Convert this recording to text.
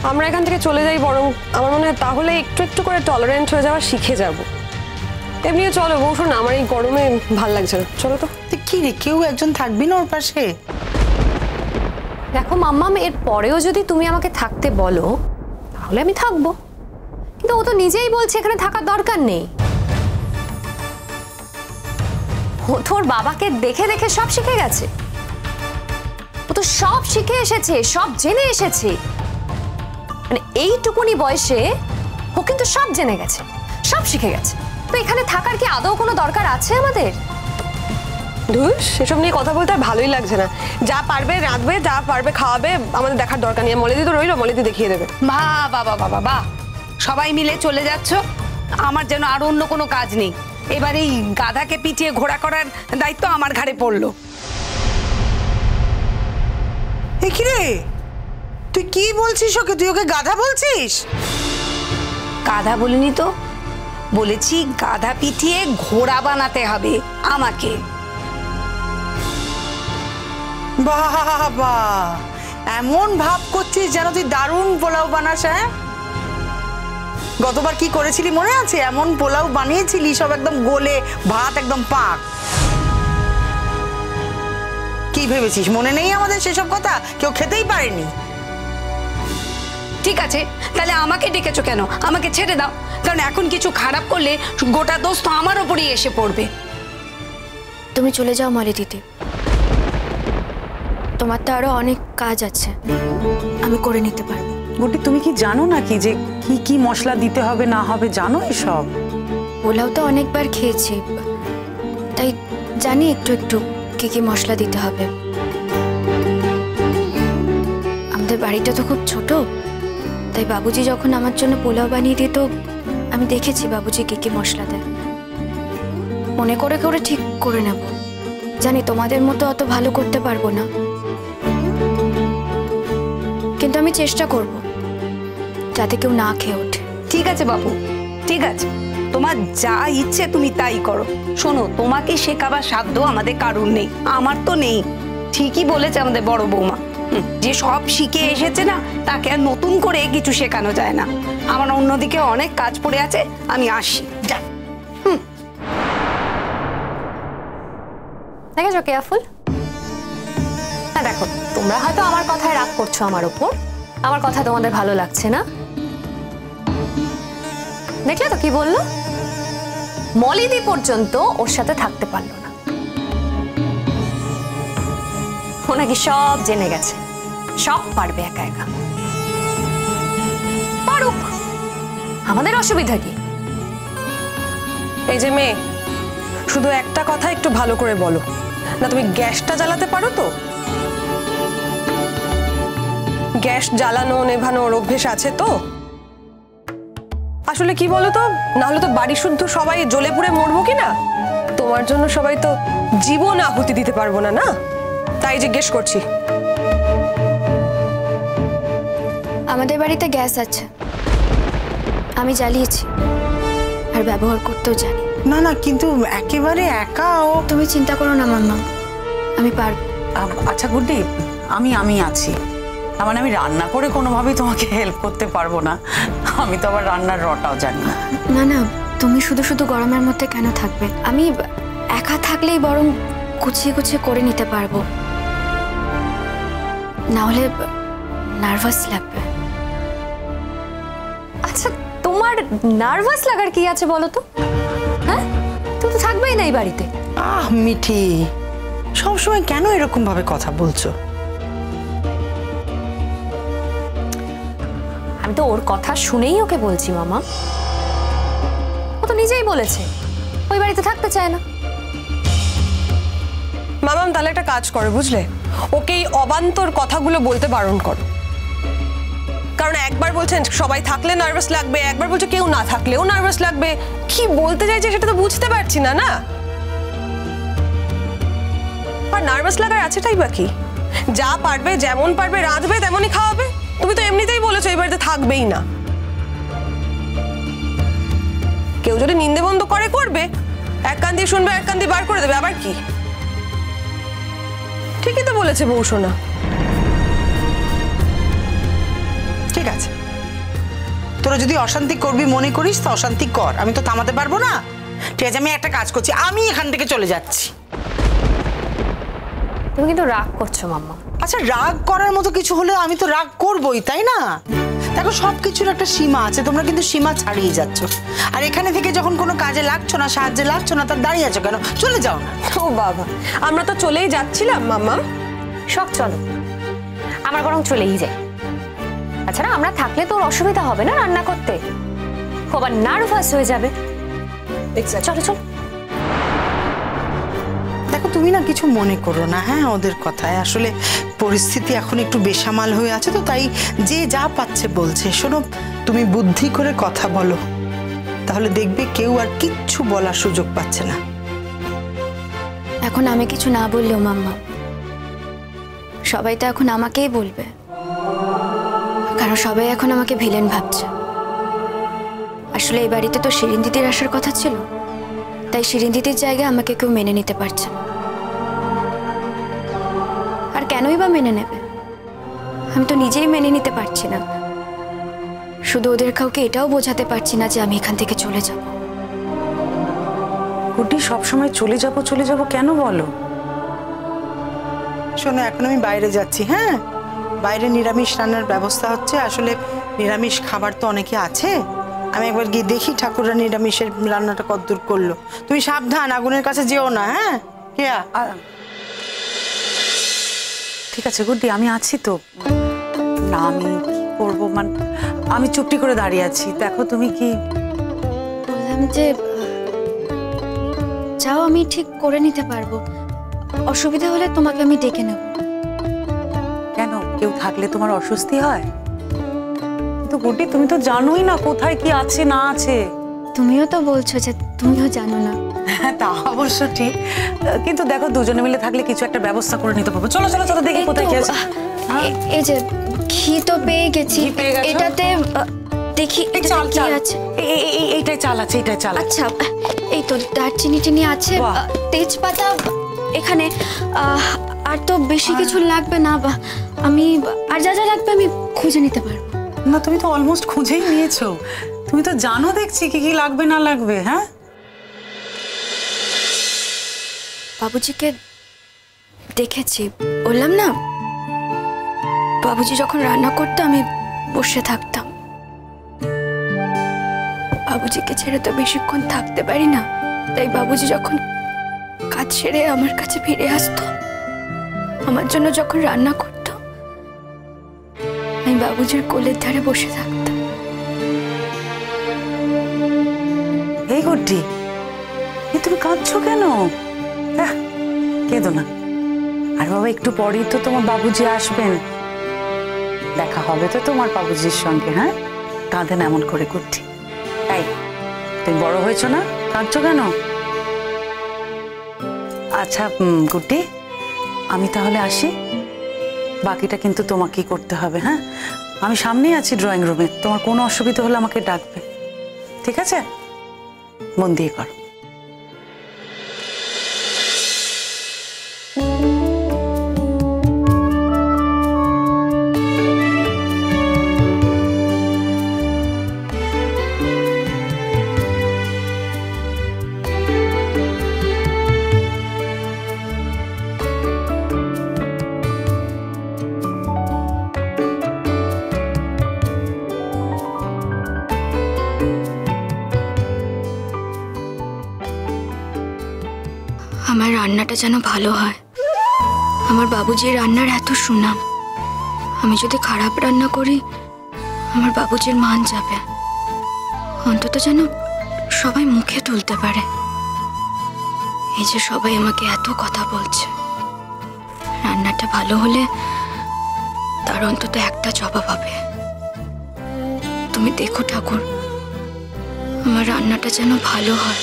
আমরা এখান থেকে চলে যাই, বরং আমার মনে হয় তাহলে একটু একটু করে টলারেন্ট হয়ে যাওয়া শিখে যাব। এমনিও চলো বসো না, আমার এই গরমে ভাল লাগছে না, চলো তো। কি রে, কেউ একজন থাকবি না ওর পাশে? দেখো মাম্মাম, এর পরেও যদি তুমি আমাকে থাকতে বলো তাহলে আমি থাকবো, কিন্তু ও তো নিজেই বলছে এখানে থাকার দরকার নেই। ও তোর বাবাকে দেখে দেখে সব শিখে গেছে, ও তো সব শিখে এসেছে, সব জেনে এসেছে। মানে এইটুকুনি বয়সে ও কিন্তু সব জেনে গেছে, সব শিখে গেছে। তো এখানে থাকার কি আদৌ কোনো দরকার আছে আমাদের? ধুর, সেসব নিয়ে কথা বলতে আর ভালোই লাগছে না। যা পারবে রাঁধবে, যা পারবে খাওয়াবে, আমাদের দেখার দরকার নেই। মলেদি তো রইলো, মলেদি দেখিয়ে দেবে। বাহ বাবা বাবা বাহ, সবাই মিলে চলে যাচ্ছ, আমার যেন আর অন্য কোনো কাজ নেই। এবার এই গাধাকে পিটিয়ে ঘোড়া করার দায়িত্ব আমার ঘাড়ে পড়লো। কি রে, তুই কি বলছিস ওকে? তুই ওকে গাধা বলছিস? গাধা বলিনি তো, বলেছি গাধা পিটিয়ে ঘোড়া বানাতে হবে আমাকে। বাবা, এমন ভাব করছিস যেন তুই দারুণ পোলাও বানাস। হ্যাঁ, গতবার কি করেছিলি মনে আছে? এমন পোলাও বানিয়েছিলি সব একদম গলে, ভাত একদম পাক। কি ভেবেছিস মনে নেই আমাদের সেসব কথা? কেউ খেতেই পারেনি। ঠিক আছে, তাহলে আমাকে ডেকেছো কেন? আমাকে ছেড়ে দাও, কারণ এখন কিছু খারাপ করলে গোটা দোষ তো আমার ওপরেই এসে পড়বে। তুমি চলে যাও মলি দিদি, তোমার তো আরো অনেক কাজ আছে, আমি করে নিতে পারবো। গুড্ডি, তুমি কি জানো নাকি যে কি কি মশলা দিতে হবে না হবে? জানো এসব? পোলাও তো অনেকবার খেয়েছি, তাই জানি একটু একটু কি কি মশলা দিতে হবে। আমাদের বাড়িটা তো খুব ছোট, তাই বাবুজি যখন আমার জন্য পোলাও বানিয়ে দিত, আমি দেখেছি বাবুজি কি কি মশলা দেয়। মনে করে করে ঠিক করে নেব। জানি তোমাদের মতো অত ভালো করতে পারবো না, কিন্তু আমি চেষ্টা করব যাতে কেউ না খেয়ে ওঠে। ঠিক আছে বাবু, ঠিক আছে, তোমার যা ইচ্ছে তুমি তাই করো। শোনো, তোমাকে শেখাবার সাধ্য আমাদের কারুর নেই, আমার তো নেই। ঠিকই বলেছে আমাদের বড় বৌমা, যে সব শিখে এসেছে না, তাকে আর নতুন করে কিছু শেখানো যায় না। আমার অন্যদিকে অনেক কাজ পড়ে আছে, আমি আসি। যা। দেখেছো কেয়ারফুল? হ্যাঁ দেখো, তোমরা হয়তো আমার কথায় রাগ করছো আমার উপর, আমার কথা তোমাদের ভালো লাগছে না। দেখলে তো কি বললো, মলিদি পর্যন্ত ওর সাথে থাকতে পারলো না। ও নাকি সব জেনে গেছে, সব পারবে একা একা। পারুক, আমাদের অসুবিধা কি? এই যে মেয়ে, শুধু একটা কথা একটু ভালো করে বলো না, তুমি গ্যাসটা জ্বালাতে পারো তো? গ্যাস জ্বালানো নেভানোর অভ্যেস আছে তো? আসলে কি বলো তো, নাহলে তো বাড়ি শুদ্ধ সবাই জ্বলে পুড়ে মরবো কিনা। তোমার জন্য সবাই তো জীবন আহুতি দিতে পারবো না, না? তাই জিজ্ঞেস করছি। আমাদের বাড়িতে গ্যাস আছে, আমি জ্বালিয়েছি আর ব্যবহার করতেও জানি। না না, কিন্তু একেবারে একা ও। তুমি চিন্তা করো না মাম্মা, আমি পারবো। আচ্ছা গুড্ডি, আমি আছি। তার মানে আমি রান্না করে কোনোভাবেই তোমাকে হেল্প করতে পারবো না। আমি তো আবার রান্নার রটাও জানি না। না না, তুমি শুধু শুধু গরমের মধ্যে কেন থাকবে? আমি একা থাকলেই বরং গুছিয়ে গুছিয়ে করে নিতে পারবো, না হলে নার্ভাস লাগবে। আচ্ছা, তোমার নার্ভাস লাগার কি আছে বলো তো? হ্যাঁ, তুমি তো থাকবেই না এই বাড়িতে। মিঠি, সবসময় কেন এরকম ভাবে কথা বলছো? আমি তো ওর কথা শুনেই ওকে বলছি মামা। ও তো নিজেই বলেছে ওই বাড়িতে থাকতে চায় না। মামাম, তাহলে একটা কাজ করো বুঝলে, ওকে এই অবান্তর কথাগুলো বলতে বারণ করো। কারণ একবার বলছেন সবাই থাকলে নার্ভাস লাগবে, একবার বলছে কেউ না থাকলেও নার্ভাস লাগবে। কি বলতে চাইছে সেটা তো বুঝতে পারছি না। না, আর নার্ভাস লাগার আছেটাই বা কি? যা পারবে, যেমন পারবে রাঁধবে, তেমনই খাওয়াবে। তুমি তো এমনিতেই বলেছো এই বাড়িতে থাকবেই না। কেউ যদি নিন্দে বন্ধ করে করবে, এক কান দিয়ে শুনবে, এক কান দিয়ে বার করে দেবে, আবার কি? ঠিকই তো বলেছে বউ সোনা। ঠিক আছে, তোরা যদি অশান্তি করবি মনে করিস তো অশান্তি কর, আমি তো থামাতে পারবো না। ঠিক আছে, আমি একটা কাজ করছি, আমি এখান থেকে চলে যাচ্ছি। তুমি কিন্তু রাগ করছো মাম্মা। আচ্ছা, রাগ করার মতো কিছু হলে আমি তো রাগ করবই, তাই না? দেখো, সবকিছুর একটা সীমা আছে, তোমরা কিন্তু সীমা ছাড়িয়ে যাচ্ছ। আর এখানে থেকে যখন কোনো কাজে লাগছো না, সাহায্যে লাগছো না, তার দাঁড়িয়ে আছো কেন? চলে যাও না। ও বাবা, আমরা তো চলেই যাচ্ছিলাম মাম্মা। সব চলো, আমার বরং চলেই যাই। আচ্ছা না, আমরা থাকলে তোর অসুবিধা হবে না রান্না করতে, খুব নার্ভাস হয়ে যাবে। চলো চলো। দেখো, তুমি না কিছু মনে করো না, হ্যাঁ, ওদের কথায় আসলে পরিস্থিতি এখন একটু বেসামাল হয়ে আছে, তো তাই যে যা পাচ্ছে বলছে। শোনো, তুমি বুদ্ধি করে কথা বলো, তাহলে দেখবে কেউ আর কিচ্ছু বলার সুযোগ পাচ্ছে না। এখন আমি কিছু না বললেও মাম্মা, সবাই তো এখন আমাকেই বলবে, কারণ সবাই এখন আমাকে ভিলেন ভাবছে। আসলে এই বাড়িতে তো শিরিন দিদির আসার কথা ছিল, তাই শিরিন দিদির জায়গায় আমাকে কেউ মেনে নিতে পারছে না। আর কেনই বা মেনে নেবে? আমি তো নিজেই মেনে নিতে পারছি না। শুধু ওদের কাউকে এটাও বোঝাতে পারছি না যে আমি এখান থেকে চলে যাব। গুড্ডি, সবসময় চলে যাব কেন বলো? শোনো, এখন আমি বাইরে যাচ্ছি, হ্যাঁ, বাইরে নিরামিষ রান্নার ব্যবস্থা হচ্ছে। আসলে নিরামিষ খাবার তো অনেকে আছে, আমি একবার গিয়ে দেখি ঠাকুররা নিরামিষের রান্নাটা কতদূর করলো। তুমি সাবধান, আগুনের কাছে যেও না, হ্যাঁ কেয়া? ঠিক আছে গুড্ডি, আমি আছি তো। না, আমি কি করবো, মানে আমি চুপটি করে দাঁড়িয়ে আছি। দেখো তুমি কি বললাম যে যাও, আমি ঠিক করে নিতে পারবো, অসুবিধা হলে তোমাকে আমি ডেকে নেব। কেন, কেউ থাকলে তোমার অস্বস্তি হয়? তো গুড্ডি, তুমি তো জানোই না কোথায় কি আছে না আছে। তুমিও তো বলছো যে তুমিও জানো না। হ্যাঁ, তা অবশ্য ঠিক, কিন্তু দেখো দুজনে মিলে থাকলে কিছু একটা ব্যবস্থা করে নিতে পারবো। চলো চলো চলো, দেখি কোথায় কি আছে। এই যে ঘি তো পেয়ে গেছি, ঘি পেয়ে গেছো? এটাতে দেখি চাল কি চাল আছে। এইটাই চাল আছে, এইটাই চাল আছে। আচ্ছা, এই তো দারচিনি টিনি আছে, বাহ। তেজপাতা এখানে, আর তো বেশি কিছু লাগবে না। আমি আর যা যা লাগবে আমি খুঁজে নিতে পারবো। না, তুমি তো অলমোস্ট খুঁজেই নিয়েছো, তুমি তো জানো দেখছি কি কি লাগবে না লাগবে। হ্যাঁ, বাবুজিকে দেখেছি, বললাম না, বাবুজি যখন রান্না করতো আমি বসে থাকতাম। বাবুজিকে ছেড়ে তো বেশিক্ষণ থাকতে পারি না, তাই বাবুজি যখন কাজ সেরে আমার কাছে ফিরে আসতো, আমার জন্য যখন রান্না করতো, আমি বাবুজির কোলের ধারে বসে থাকতাম। এই গুড্ডি, তুমি কাঁদছো কেন? কেঁদো না। আর বাবা, একটু পরেই তো তোমার বাবুজি আসবেন, দেখা হবে তো তোমার বাবুজির সঙ্গে। হ্যাঁ, কাঁদেন এমন করে গুড্ডি। তাই তুমি বড় হয়েছো না, কাঁদছো কেন? আচ্ছা গুড্ডি, আমি তাহলে আসি, বাকিটা কিন্তু তোমাকেই করতে হবে। হ্যাঁ, আমি সামনেই আছি ড্রয়িং রুমে, তোমার কোনো অসুবিধা হলে আমাকে ডাকবে, ঠিক আছে? মন দিয়ে করো। আমার রান্নাটা যেন ভালো হয়। আমার বাবুজির রান্নার এত সুনাম, আমি যদি খারাপ রান্না করি আমার বাবুজির মান যাবে। অন্তত যেন সবাই মুখে তুলতে পারে। এই যে সবাই আমাকে এত কথা বলছে, রান্নাটা ভালো হলে তার অন্তত একটা জবাব হবে। তুমি দেখো ঠাকুর, আমার রান্নাটা যেন ভালো হয়।